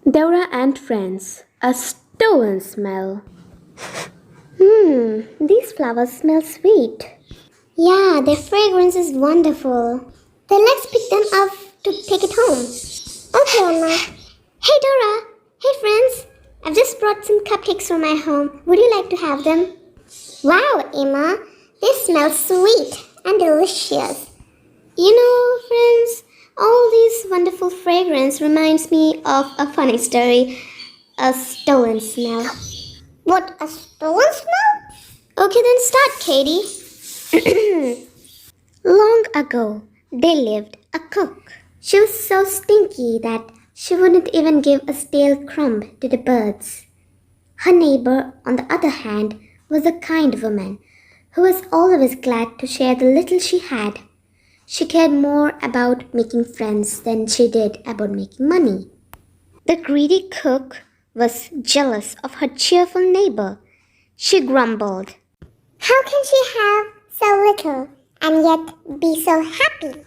Dora and friends, a stolen smell. These flowers smell sweet. Yeah, their fragrance is wonderful. Then let's pick them up to take it home. Okay, Emma. Hey, Dora. Hey, friends. I've just brought some cupcakes from my home. Would you like to have them? Wow, Emma. They smell sweet and delicious. You know, friends, all these wonderful fragrance reminds me of a funny story. A stolen smell. What, a stolen smell? Okay, then start, Katie. Long ago, there lived a cook. She was so stinky that she wouldn't even give a stale crumb to the birds. Her neighbor, on the other hand, was a kind woman who was always glad to share the little she had. She cared more about making friends than she did about making money. The greedy cook was jealous of her cheerful neighbor. She grumbled, "How can she have so little and yet be so happy?"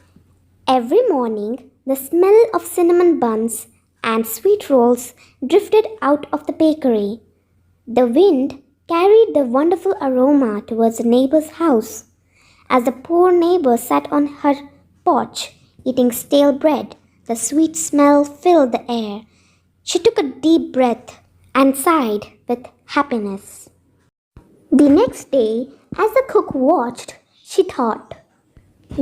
Every morning, the smell of cinnamon buns and sweet rolls drifted out of the bakery. The wind carried the wonderful aroma towards the neighbor's house. As the poor neighbor sat on her porch eating stale bread, the sweet smell filled the air. She took a deep breath and sighed with happiness. The next day, as the cook watched, she thought,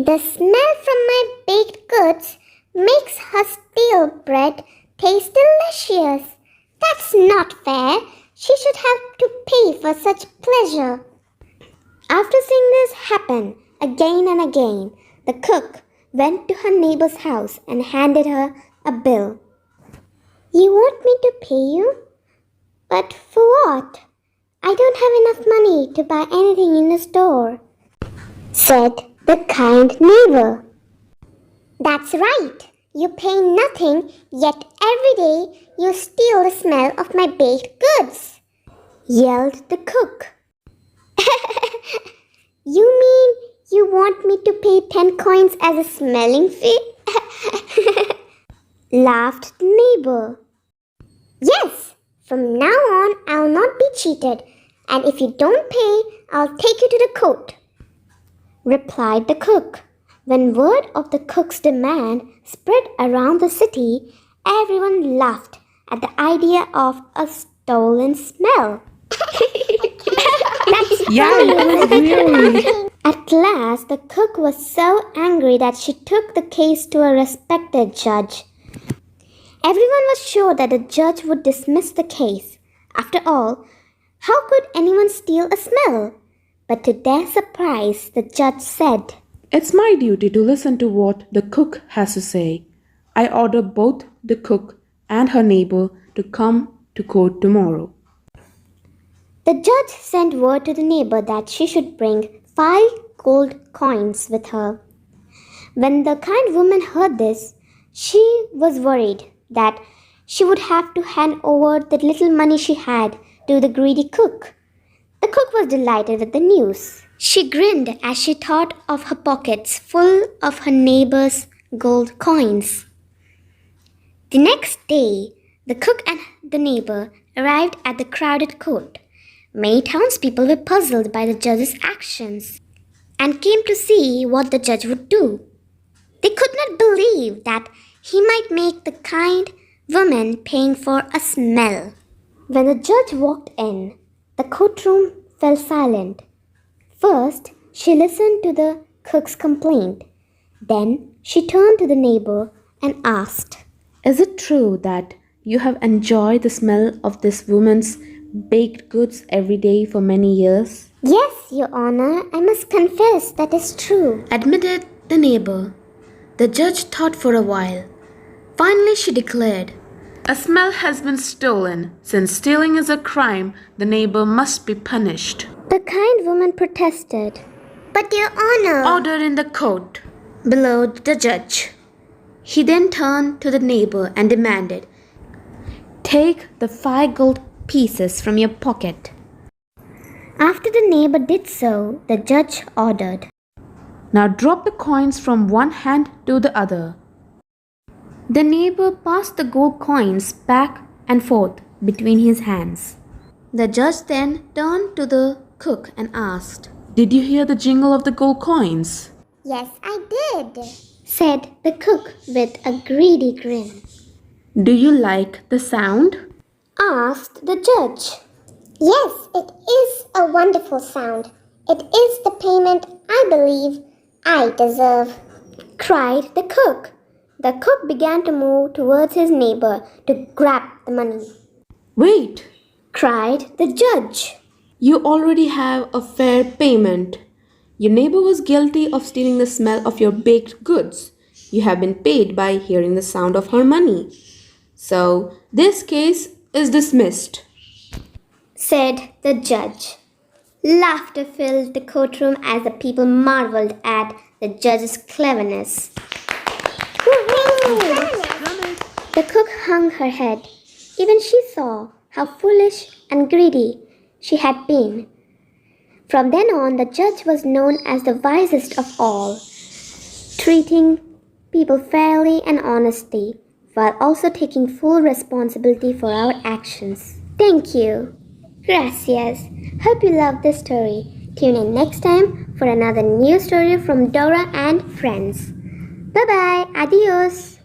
"The smell from my baked goods makes her stale bread taste delicious. That's not fair. She should have to pay for such pleasure." After seeing this happen again and again, the cook went to her neighbor's house and handed her a bill. "You want me to pay you? But for what? I don't have enough money to buy anything in the store," said the kind neighbor. "That's right. You pay nothing, yet every day you steal the smell of my baked goods," yelled the cook. "You mean you want me to pay 10 coins as a smelling fee?" laughed the neighbor. "Yes, from now on I'll not be cheated, and if you don't pay, I'll take you to the court," replied the cook. When word of the cook's demand spread around the city, everyone laughed at the idea of a stolen smell. Really. At last, the cook was so angry that she took the case to a respected judge. Everyone was sure that the judge would dismiss the case. After all, how could anyone steal a smell? But to their surprise, the judge said, It's my duty to listen to what the cook has to say. I order both the cook and her neighbor to come to court tomorrow. The judge sent word to the neighbor that she should bring 5 gold coins with her. When the kind woman heard this, she was worried that she would have to hand over the little money she had to the greedy cook. The cook was delighted with the news. She grinned as she thought of her pockets full of her neighbor's gold coins. The next day, the cook and the neighbor arrived at the crowded court. Many townspeople were puzzled by the judge's actions and came to see what the judge would do. They could not believe that he might make the kind woman paying for a smell. When the judge walked in, the courtroom fell silent. First, she listened to the cook's complaint. Then she turned to the neighbor and asked, Is it true that you have enjoyed the smell of this woman's baked goods every day for many years? "Yes, Your Honor, I must confess that is true," Admitted the neighbor. The judge thought for a while. Finally, she declared, A smell has been stolen. Since stealing is a crime, the neighbor must be punished. The kind woman protested. "But Your Honor," Order in the court. bellowed the judge. He then turned to the neighbor and demanded, Take the 5 gold pieces from your pocket. After the neighbor did so, the judge ordered. Now drop the coins from one hand to the other. The neighbor passed the gold coins back and forth between his hands. The judge then turned to the cook and asked, Did you hear the jingle of the gold coins? Yes, I did, said the cook with a greedy grin. Do you like the sound? Asked the judge. Yes, it is a wonderful sound. It is the payment I believe I deserve, cried the cook. The cook began to move towards his neighbor to grab the money. Wait, Cried the judge. you already have a fair payment. Your neighbor was guilty of stealing the smell of your baked goods. You have been paid by hearing the sound of her money. So, this case is dismissed. Said the judge. Laughter filled the courtroom as the people marveled at the judge's cleverness. The cook hung her head. Even she saw how foolish and greedy she had been. From then on, the judge was known as the wisest of all, treating people fairly and honestly, while also taking full responsibility for our actions. Thank you. Gracias. Hope you loved this story. Tune in next time for another new story from Dora and friends. Bye bye. Adios.